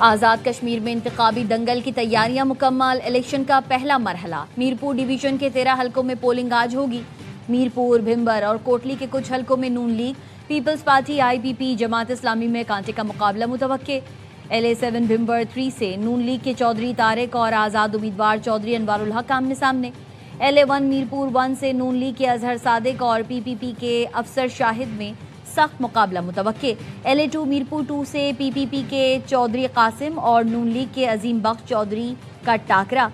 آزاد کشمیر میں انتخابی دنگل کی تیاریاں مکمل، الیکشن کا پہلا مرحلہ۔ میرپور ڈویژن کے 13 حلقوں میں پولنگ آج ہوگی۔ میرپور، بھمبر اور کوٹلی کے کچھ حلقوں میں نون league, Peoples party, IPP، Jamaat Islami میں کانٹے کا مقابلہ متوقع۔ LA7 بھمبر 3 سے نون لیگ کے چودھری طارق اور آزاد امیدوار چودھری انوار الحق آمنے سامنے۔ LA1 میرپور 1 سے نون لیگ کے اظہر صادق اور PPP کے افسر شاہد میں سخت مقابلہ متوقع۔ LA2 میرپور 2 سے PPP کے چودھری قاسم اور نون لیگ کے عظیم بخش چودھری کا ٹاکرا۔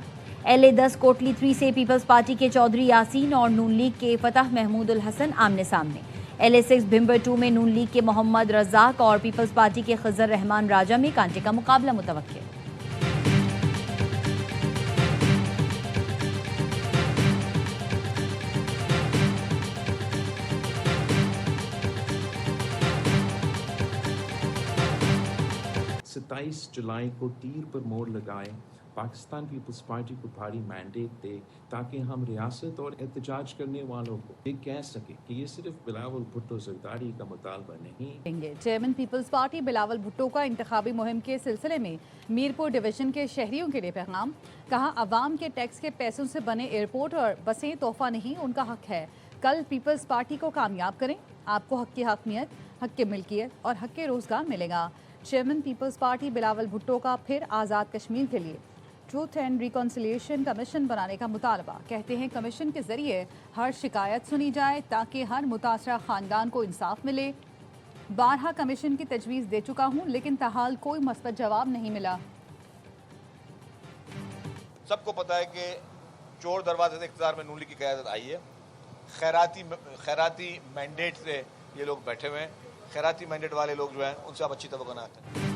LA10 کوٹلی 3 سے پیپلز پارٹی کے چودھری یاسین اور نون لیگ کے فتح محمود الحسن آمنے سامنے۔ LA6 بھمبر 2 میں نون لیگ کے محمد رزاق اور پیپلز پارٹی کے خضر رحمان راجہ میں کانٹے کا مقابلہ متوقع۔ ستائیس جولائی کو تیر پر موڑ لگائے، پاکستان پیپلز پارٹی کو بھاری مینڈیٹ دے تاکہ ہم ریاست اور احتجاج کرنے والوں کو یہ کہہ سکیں کہ یہ صرف بلاول بھٹو زرداری کا مطالبہ نہیں۔ Chairman Peoples party Bilawal Bhutto کا انتخابی مہم کے سلسلے میں میرپور ڈویژن کے شہریوں کے لیے پیغام۔ کہا، عوام کے ٹیکس کے پیسوں سے بنے ایئرپورٹ اور بسیں تحفہ نہیں، ان کا حق ہے۔ کل پیپلز پارٹی کو کامیاب کریں، آپ کو حق کی حاکمیت، حق کی ملکیت اور حق کے روزگار ملے گا۔ Chairman Peoples party Bilawal Bhutto کا پھر آزاد کشمیر کے لیے ٹروتھ اینڈ ریکنسیلیشن کمیشن بنانے کا مطالبہ۔ کہتے ہیں کمیشن کے ذریعے ہر شکایت سنی جائے تاکہ ہر متاثرہ خاندان کو انصاف ملے۔ بارہا کمیشن کی تجویز دے چکا ہوں لیکن تاحال کوئی مثبت جواب نہیں ملا۔ سب کو پتا ہے کہ چور دروازے سے اقتدار میں نون لیگ کی قیادت آئی ہے۔ خیراتی مینڈیٹ سے یہ لوگ بیٹھے ہوئے ہیں۔ خیراتی مینڈیٹ والے لوگ جو ہیں ان سے آپ اچھی توقع نہ کریں۔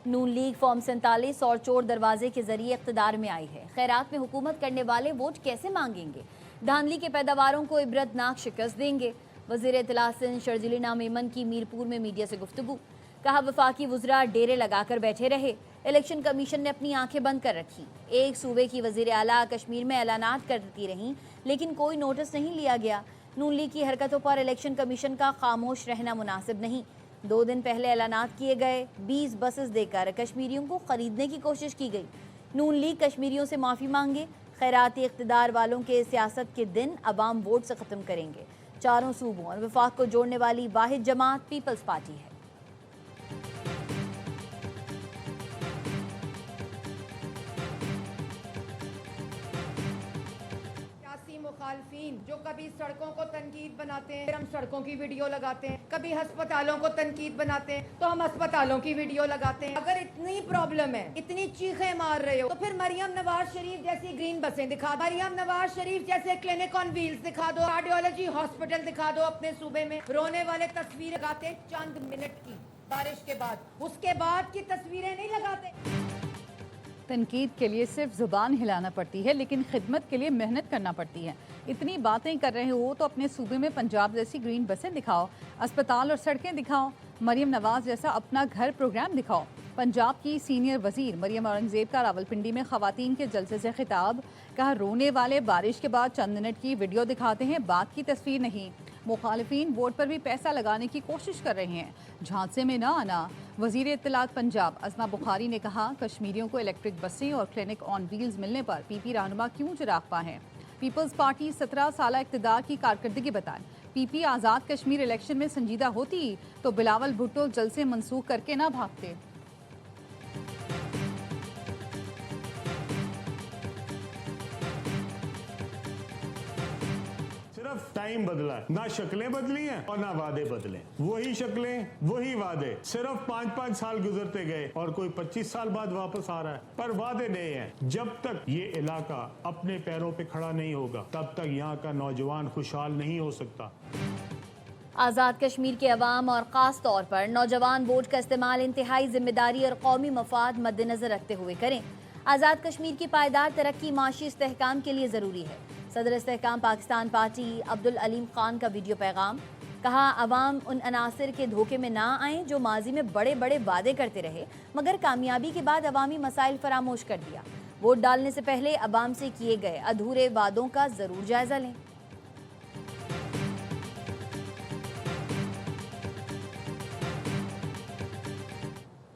نون لیگ فارم 47 اور چور دروازے کے ذریعے اقتدار میں آئی ہے۔ خیرات میں حکومت کرنے والے ووٹ کیسے مانگیں گے؟ دھاندلی کے پیداواروں کو عبرتناک شکست دیں گے۔ وزیر اطلاع سندھ شرجیل نام ایمن کی میرپور میں میڈیا سے گفتگو۔ کہا، وفاقی وزراء ڈیرے لگا کر بیٹھے رہے، الیکشن کمیشن نے اپنی آنکھیں بند کر رکھی۔ ایک صوبے کی وزیر اعلیٰ کشمیر میں اعلانات کرتی رہیں لیکن کوئی نوٹس نہیں لیا گیا۔ نون لیگ کی حرکتوں پر الیکشن کمیشن کا خاموش رہنا مناسب نہیں۔ 2 دن پہلے اعلانات کیے گئے، 20 بسز دے کر کشمیریوں کو خریدنے کی کوشش کی گئی۔ نون لیگ کشمیریوں سے معافی مانگے۔ خیراتی اقتدار والوں کے سیاست کے دن عوام ووٹ سے ختم کریں گے۔ چاروں صوبوں اور وفاق کو جوڑنے والی واحد جماعت پیپلز پارٹی ہے۔ مخالفین جو کبھی سڑکوں کو تنقید بناتے ہیں، ہم سڑکوں کی ویڈیو لگاتے ہیں، کبھی ہسپتالوں کو تنقید بناتے ہیں تو ہم ہسپتالوں کی ویڈیو لگاتے ہیں۔ اگر اتنی پرابلم ہے، اتنی چیخیں مار رہے ہو تو پھر مریم نواز شریف جیسی گرین بسیں دکھا دو، مریم نواز شریف جیسے کلینک آن ویلز دکھا دو، کارڈیولوجی ہاسپٹل دکھا دو اپنے صوبے میں۔ رونے والے تصویریں لگاتے ہیں چند منٹ کی بارش کے بعد، اس کے بعد کی تصویریں نہیں لگاتے۔ تنقید کے لیے صرف زبان ہلانا پڑتی ہے لیکن خدمت کے لیے محنت کرنا پڑتی ہے۔ اتنی باتیں کر رہے ہو تو اپنے صوبے میں پنجاب جیسی گرین بسیں دکھاؤ، اسپتال اور سڑکیں دکھاؤ، مریم نواز جیسا اپنا گھر پروگرام دکھاؤ۔ پنجاب کی سینئر وزیر مریم اورنگزیب کا راولپنڈی میں خواتین کے جلسے سے خطاب۔ کہا، رونے والے بارش کے بعد چند منٹ کی ویڈیو دکھاتے ہیں، بات کی تصویر نہیں۔ مخالفین ووٹ پر بھی پیسہ لگانے کی کوشش کر رہے ہیں، جھانسے میں نہ آنا۔ وزیر اطلاعات پنجاب عظمہ بخاری نے کہا، کشمیریوں کو الیکٹرک بسیں اور کلینک آن ویلز ملنے پر PP رہنما کیوں چراغ ہیں؟ پیپلز پارٹی 17 سالہ اقتدار کی کارکردگی بتائیں۔ PP آزاد کشمیر الیکشن میں سنجیدہ ہوتی تو بلاول بھٹو جلسے منسوخ کر کے نہ بھاگتے۔ صرف ٹائم بدلا ہے، نہ شکلیں بدلی ہیں اور نہ وعدے بدلے۔ وہی شکلیں، وہی وعدے، صرف 5 سال گزرتے گئے اور کوئی 25 سال بعد واپس آ رہا ہے، پر وعدے نئے ہیں۔ جب تک یہ علاقہ اپنے پیروں پہ کھڑا نہیں ہوگا تب تک یہاں کا نوجوان خوشحال نہیں ہو سکتا۔ آزاد کشمیر کے عوام اور خاص طور پر نوجوان ووٹ کا استعمال انتہائی ذمہ داری اور قومی مفاد مد نظر رکھتے ہوئے کریں۔ آزاد کشمیر کی پائیدار ترقی معاشی استحکام کے لیے ضروری ہے۔ صدر استحکام پاکستان پارٹی عبدالعلیم خان کا ویڈیو پیغام۔ کہا، عوام ان عناصر کے دھوکے میں نہ آئیں جو ماضی میں بڑے بڑے وعدے کرتے رہے مگر کامیابی کے بعد عوامی مسائل فراموش کر دیا۔ ووٹ ڈالنے سے پہلے عوام سے کیے گئے ادھورے وعدوں کا ضرور جائزہ لیں۔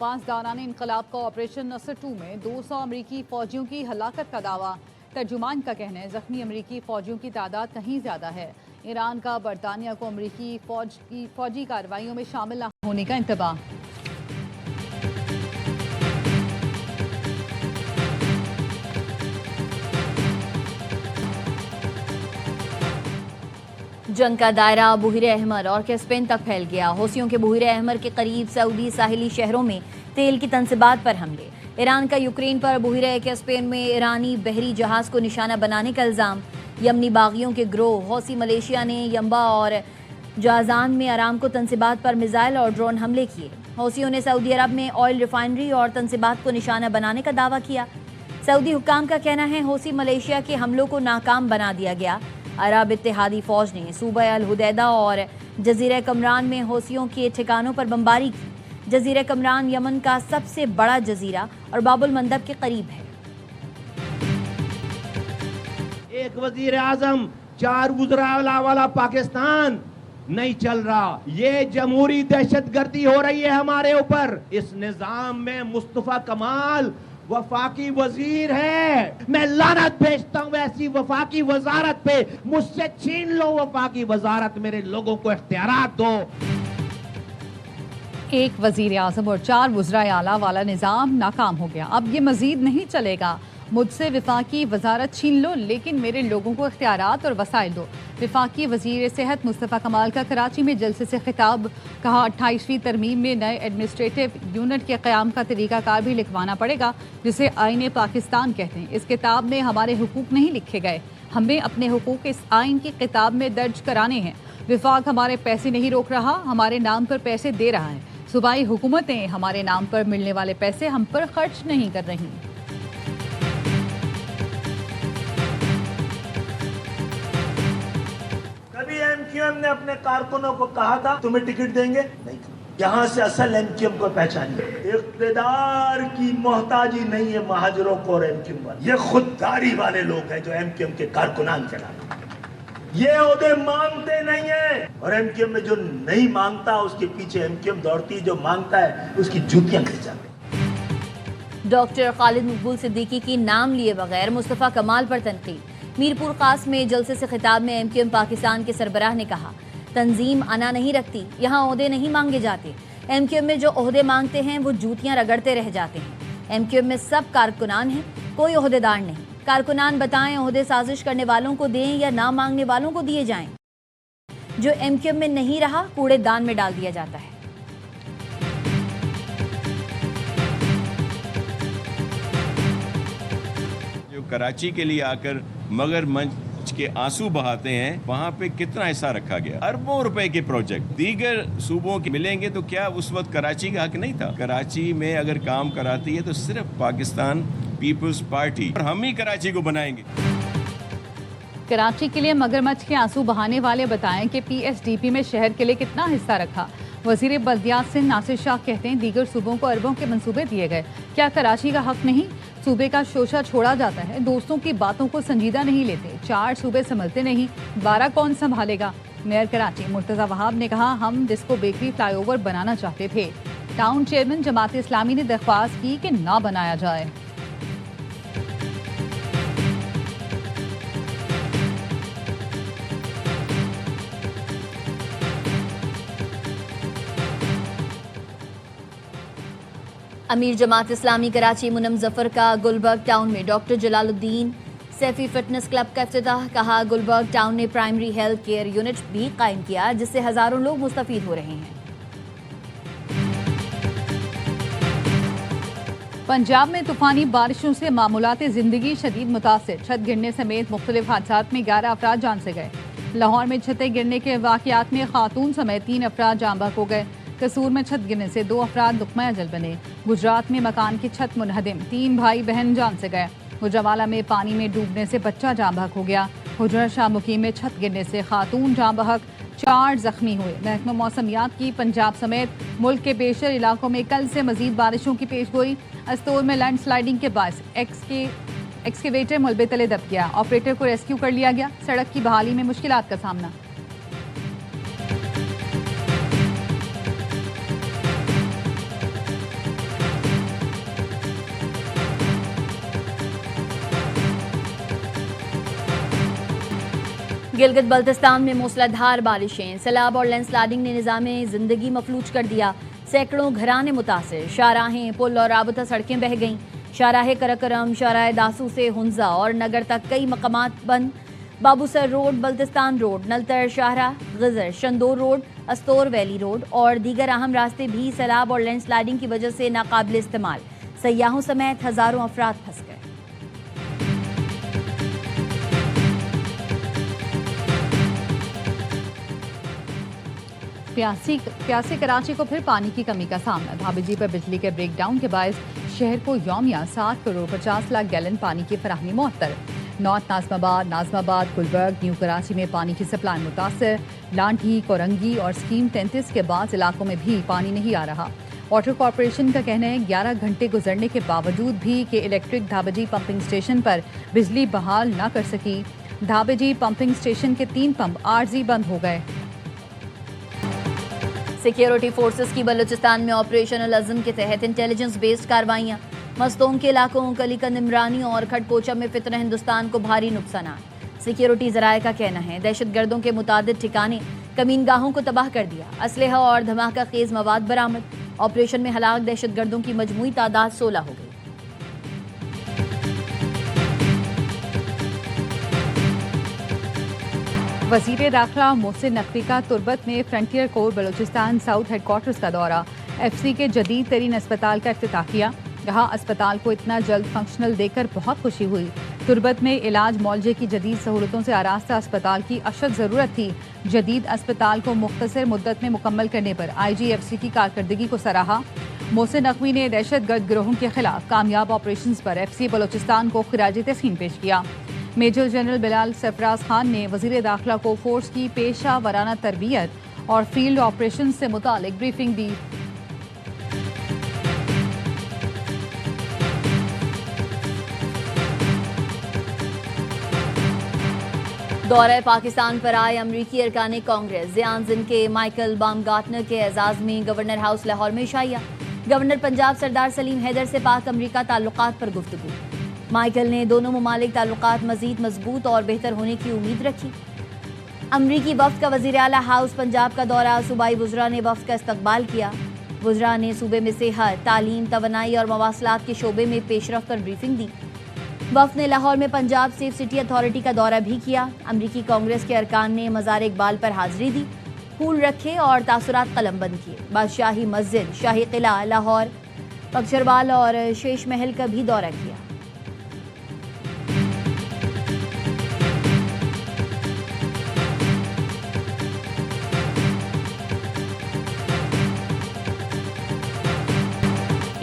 پاسداران انقلاب کا آپریشن نصر 2 میں 200 امریکی فوجیوں کی ہلاکت کا دعویٰ. ترجمان کا کہنا ہے زخمی امریکی فوجیوں کی تعداد کہیں زیادہ ہے. ایران کا برطانیہ کو امریکی فوجی کارروائیوں میں شامل نہ ہونے کا انتباہ. جنگ کا دائرہ بحیر احمر اور کیسپین تک پھیل گیا. حوثیوں کے بحیر احمر کے قریب سعودی ساحلی شہروں میں تیل کی تنصیبات پر حملے. ایران کا یوکرین پر بحیر کیسپین میں ایرانی بحری جہاز کو نشانہ بنانے کا الزام. یمنی باغیوں کے گروہ حوثی ملیشیا نے ینبع اور جازان میں ارامکو تنصیبات پر میزائل اور ڈرون حملے کیے. حوثیوں نے سعودی عرب میں آئل ریفائنری اور تنصیبات کو نشانہ بنانے کا دعویٰ کیا. سعودی حکام کا کہنا ہے حوثی ملیشیا کے حملوں کو ناکام بنا دیا گیا. عرب اتحادی فوج نے صوبہ الحدیدہ اور جزیرہ کمران میں حوثیوں کے ٹھکانوں پر بمباری کی. جزیرہ کمران یمن کا سب سے بڑا جزیرہ اور باب المندب کے قریب ہے. ایک وزیر اعظم 4 وزراء والا پاکستان نہیں چل رہا. یہ جمہوری دہشت گردی ہو رہی ہے ہمارے اوپر. اس نظام میں مصطفیٰ کمال وفاقی وزیر ہے. میں لعنت بھیجتا ہوں ایسی وفاقی وزارت پہ. مجھ سے چھین لو وفاقی وزارت. میرے لوگوں کو اختیارات دو. ایک وزیر اعظم اور 4 وزراء اعلیٰ والا نظام ناکام ہو گیا. اب یہ مزید نہیں چلے گا. مجھ سے وفاقی وزارت چھین لو لیکن میرے لوگوں کو اختیارات اور وسائل دو. وفاقی وزیر صحت مصطفیٰ کمال کا کراچی میں جلسے سے خطاب. کہا 28ویں ترمیم میں نئے ایڈمنسٹریٹو یونٹ کے قیام کا طریقہ کار بھی لکھوانا پڑے گا جسے آئین پاکستان کہتے ہیں. اس کتاب میں ہمارے حقوق نہیں لکھے گئے. ہمیں اپنے حقوق اس آئین کی کتاب میں درج کرانے ہیں. وفاق ہمارے پیسے نہیں روک رہا, ہمارے نام پر پیسے دے رہا ہے. صوبائی حکومتیں ہمارے نام پر ملنے والے پیسے ہم پر خرچ نہیں کر رہی. کبھی ایم کیو ایم نے اپنے کارکنوں کو کہا تھا تمہیں ٹکٹ دیں گے؟ نہیں. یہاں سے اصل ایم کیو ایم کو پہچانیے. اقتدار کی محتاجی نہیں ہے مہاجروں کو اور ایم کیو ایم والے. یہ خودداری والے لوگ ہیں جو ایم کیو ایم کے کارکنان چلاتے. یہ عہدے مانگتے نہیں ہیں اور ایم کیو ایم میں جو نہیں مانگتا اس کے پیچھے ایم کیو ایم دوڑتی ہے. جو مانگتا ہے اس کی جوتیاں کھینچ جاتے ہیں. ڈاکٹر خالد مقبول صدیقی کی نام لیے بغیر مصطفیٰ کمال پر تنقید. میرپور خاص میں جلسے سے خطاب میں ایم کیو ایم پاکستان کے سربراہ نے کہا تنظیم انا نہیں رکھتی, یہاں عہدے نہیں مانگے جاتے. ایم کیو ایم میں جو عہدے مانگتے ہیں وہ جوتیاں رگڑتے رہ جاتے ہیں. ایم کیو ایم میں سب کارکنان ہیں, کوئی عہدیدار نہیں. کارکنان بتائیں عہدے سازش کرنے والوں کو دیں یا نہ مانگنے والوں کو دیے جائیں. جو ایم کیو ایم میں نہیں رہا کوڑے دان میں ڈال دیا جاتا ہے. جو کراچی کے لیے آ کر مگر منچ کے آنسو بہاتے ہیں وہاں پہ کتنا حصہ رکھا گیا؟ اربوں روپے کے پروجیکٹ دیگر صوبوں کے ملیں گے تو کیا اس وقت کراچی کا حق نہیں تھا؟ کراچی میں اگر کام کراتی ہے تو صرف پاکستان پیپلز پارٹی, اور ہم ہی کراچی کو بنائیں گے. کراچی کے لیے مگرمچھ کے آنسو بہانے والے بتائیں کہ پی ایس ڈی پی میں شہر کے لیے کتنا حصہ رکھا. وزیر بلدیات سندھ ناصر شاہ کہتے ہیں دیگر صوبوں کو اربوں کے منصوبے دیے گئے, کیا کراچی کا حق نہیں؟ صوبے کا شوشہ چھوڑا جاتا ہے, دوستوں کی باتوں کو سنجیدہ نہیں لیتے. 4 صوبے سنبھلتے نہیں, 12 کون سنبھالے گا؟ میئر کراچی مرتضی وہاب نے کہا ہم ڈسکو بیکری فلائی اوور بنانا چاہتے تھے. ٹاؤن چیئرمین جماعت اسلامی نے درخواست کی کہ نہ بنایا جائے. امیر جماعت اسلامی کراچی منم ظفر کا گلبرگ ٹاؤن میں ڈاکٹر جلال الدین سیفی فٹنس کلب کا افتتاح. کہا گلبرگ ٹاؤن نے پرائمری ہیلتھ کیئر یونٹ بھی قائم کیا جس سے ہزاروں لوگ مستفید ہو رہے ہیں. پنجاب میں طوفانی بارشوں سے معمولات زندگی شدید متاثر. چھت گرنے سمیت مختلف حادثات میں 11 افراد جان سے گئے. لاہور میں چھتیں گرنے کے واقعات میں خاتون سمیت 3 افراد جاں بحق ہو گئے. قصور میں چھت گرنے سے 2 افراد لقمہ اجل بنے. گجرات میں مکان کی چھت منہدم, 3 بھائی بہن جان سے گئے. گوجرانوالہ میں پانی میں ڈوبنے سے بچہ جاں بحق ہو گیا. حجرہ شاہ مقیم میں چھت گرنے سے خاتون جاں بحق, 4 زخمی ہوئے. محکمہ موسمیات کی پنجاب سمیت ملک کے بیشتر علاقوں میں کل سے مزید بارشوں کی پیش گوئی. استور میں لینڈ سلائیڈنگ کے باعث ایکسکیویٹر ملبے تلے دب گیا. آپریٹر کو ریسکیو کر لیا گیا. سڑک کی بحالی میں مشکلات کا سامنا. گلگت بلتستان میں موسلادھار بارشیں، سیلاب اور لینڈ سلائڈنگ نے نظام زندگی مفلوج کر دیا، سینکڑوں گھرانے متاثر، شاہراہیں، پل اور رابطہ سڑکیں بہہ گئیں، شاہراہ کرکرم، شاہراہ داسو سے ہنزا اور نگر تک کئی مقامات بند، بابوسر روڈ، بلتستان روڈ، نلتر شاہراہ، Ghizer, Shandur road, Astore valley road اور دیگر اہم راستے بھی سیلاب اور لینڈ سلائڈنگ کی وجہ سے ناقابل استعمال، سیاحوں سمیت ہزاروں افراد پھنس گئے۔ پیاسی کراچی کو پھر پانی کی کمی کا سامنا، دھابی جی پر بجلی کے بریک ڈاؤن کے باعث شہر کو یومیہ 7 کروڑ 50 لاکھ گیلن پانی کی فراہمی معطل۔ نارتھ ناظم آباد، گلبرگ، نیو کراچی میں پانی کی سپلائی متاثر، لانٹھی، کورنگی اور اسکیم 33 کے بعض علاقوں میں بھی پانی نہیں آ رہا۔ واٹر کارپوریشن کا کہنا ہے 11 گھنٹے گزرنے کے باوجود بھی کہ الیکٹرک دھابجی پمپنگ اسٹیشن پر بجلی بحال نہ کر سکی، دھابجی پمپنگ اسٹیشن کے 3 پمپ عارضی بند ہو گئے۔ سیکیورٹی فورسز کی بلوچستان میں آپریشن العزم کے تحت انٹیلیجنس بیسڈ کارروائیاں، مستونگ کے علاقوں کلی کندمرانی اور کھٹکوچا میں فتنہ ہندوستان کو بھاری نقصانات۔ سیکیورٹی ذرائع کا کہنا ہے دہشت گردوں کے متعدد ٹھکانے کمین گاہوں کو تباہ کر دیا، اسلحہ اور دھماکہ خیز مواد برآمد، آپریشن میں ہلاک دہشت گردوں کی مجموعی تعداد 16 ہو گئی۔ وزیر داخلہ محسن نقوی کا تربت میں فرنٹیئر کور بلوچستان ساؤتھ ہیڈ کوارٹرز کا دورہ، ایف سی کے جدید ترین اسپتال کا افتتاح کیا، کہا اسپتال کو اتنا جلد فنکشنل دیکھ کر بہت خوشی ہوئی، تربت میں علاج معالجے کی جدید سہولتوں سے آراستہ اسپتال کی اشد ضرورت تھی، جدید اسپتال کو مختصر مدت میں مکمل کرنے پر آئی جی ایف سی کی کارکردگی کو سراہا۔ محسن نقوی نے دہشت گرد گروہوں کے خلاف کامیاب آپریشنز پر ایف سی بلوچستان کو خراج تحسین پیش کیا۔ میجر جنرل بلال سرفراز خان نے وزیر داخلہ کو فورس کی پیشہ ورانہ تربیت اور فیلڈ آپریشن سے متعلق بریفنگ دی۔ دورہ پاکستان پر آئے امریکی ارکان کانگریس، زیان زن کے مائیکل بامگارٹنر کے اعزاز میں گورنر ہاؤس لاہور میں شائعہ، گورنر پنجاب سردار سلیم حیدر سے پاک امریکہ تعلقات پر گفتگو، مائیکل نے دونوں ممالک تعلقات مزید مضبوط اور بہتر ہونے کی امید رکھی۔ امریکی وفد کا وزیر اعلیٰ ہاؤس پنجاب کا دورہ، صوبائی وزراء نے وفد کا استقبال کیا، وزراء نے صوبے میں صحت، تعلیم، توانائی اور مواصلات کے شعبے میں پیش رفت پر بریفنگ دی۔ وفد نے لاہور میں پنجاب سیف سٹی اتھارٹی کا دورہ بھی کیا، امریکی کانگریس کے ارکان نے مزار اقبال پر حاضری دی، پھول رکھے اور تاثرات قلم بند کیے، بادشاہی مسجد، شاہی قلعہ لاہور، پکچروال اور شیش محل کا بھی دورہ کیا۔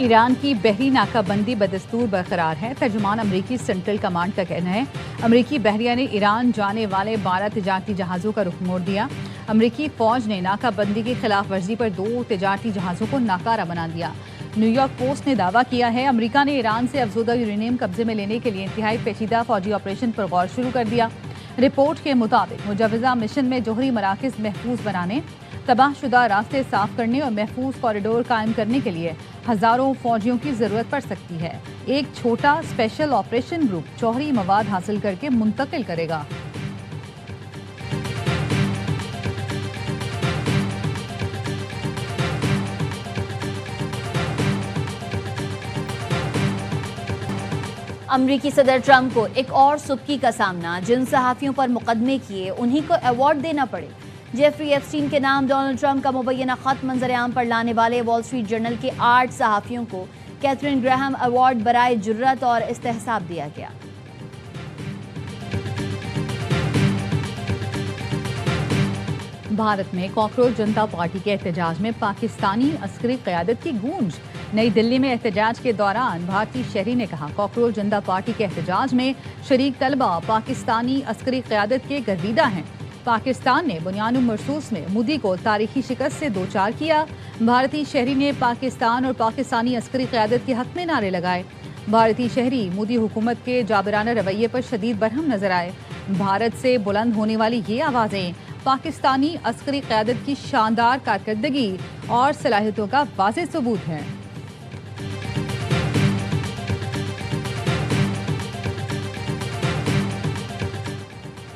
ایران کی بحری ناکہ بندی بدستور برقرار ہے، ترجمان امریکی سینٹرل کمانڈ کا کہنا ہے امریکی بحریہ نے ایران جانے والے 12 تجارتی جہازوں کا رخ موڑ دیا، امریکی فوج نے ناکہ بندی کی خلاف ورزی پر 2 تجارتی جہازوں کو ناکارہ بنا دیا۔ نیو یارک پوسٹ نے دعویٰ کیا ہے امریکہ نے ایران سے افزودہ یورینیم قبضے میں لینے کے لیے انتہائی پیچیدہ فوجی آپریشن پر غور شروع کر دیا۔ رپورٹ کے مطابق مجوزہ مشن میں جوہری مراکز محفوظ بنانے، تباہ شدہ راستے صاف کرنے اور محفوظ کوریڈور قائم کرنے کے لیے ہزاروں فوجیوں کی ضرورت پڑ سکتی ہے۔ ایک چھوٹا اسپیشل آپریشن گروپ جوہری مواد حاصل کر کے منتقل کرے گا۔ امریکی صدر ٹرمپ کو ایک اور سبکی کا سامنا، جن صحافیوں پر مقدمے کیے انہی کو ایوارڈ دینا پڑے۔ جیفری ایپسٹین کے نام ڈونلڈ ٹرمپ کا مبینہ خط منظر عام پر لانے والے وال اسٹریٹ جرنل کے 8 صحافیوں کو کیتھرین گراہم ایوارڈ برائے جرات اور استحساب دیا گیا۔ بھارت میں کاکروچ جنتا پارٹی کے احتجاج میں پاکستانی عسکری قیادت کی گونج، نئی دلی میں احتجاج کے دوران بھارتی شہری نے کہا کاکروچ جنتا پارٹی کے احتجاج میں شریک طلبہ پاکستانی عسکری قیادت کے گرویدہ ہیں، پاکستان نے بنیان مرصوص میں مودی کو تاریخی شکست سے دوچار کیا، بھارتی شہری نے پاکستان اور پاکستانی عسکری قیادت کے حق میں نعرے لگائے، بھارتی شہری مودی حکومت کے جابرانہ رویے پر شدید برہم نظر آئے، بھارت سے بلند ہونے والی یہ آوازیں پاکستانی عسکری قیادت کی شاندار کارکردگی اور صلاحیتوں کا واضح ثبوت ہیں۔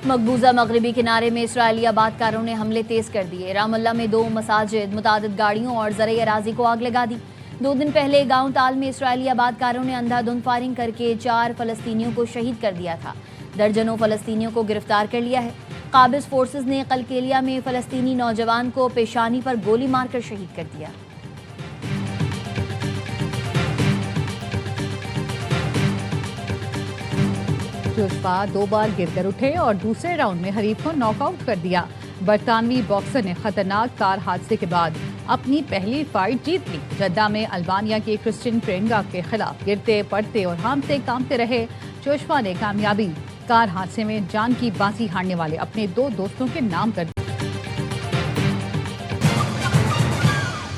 مقبوضہ مغربی کنارے میں اسرائیلی آبادکاروں نے حملے تیز کر دیے. رام اللہ میں 2 مساجد، متعدد گاڑیوں اور زرعی اراضی کو آگ لگا دی. 2 دن پہلے گاؤں تال میں اسرائیلی آبادکاروں نے اندھا دھند فائرنگ کر کے 4 فلسطینیوں کو شہید کر دیا تھا. درجنوں فلسطینیوں کو گرفتار کر لیا ہے. قابض فورسز نے قلقیلیہ میں فلسطینی نوجوان کو پیشانی پر گولی مار کر شہید کر دیا. جوشوا 2 بار گر کر اٹھے اور دوسرے راؤنڈ میں حریف کو ناک آؤٹ کر دیا. برطانوی باکسر نے خطرناک کار حادثے کے بعد اپنی پہلی فائٹ جیت لی. جدہ میں البانیہ کے کرسٹین پرینگا کے خلاف گرتے پڑتے اور ہانپتے کانپتے رہے جوشوا نے کامیابی. کار حادثے میں جان کی بازی ہارنے والے اپنے 2 دوستوں کے نام کر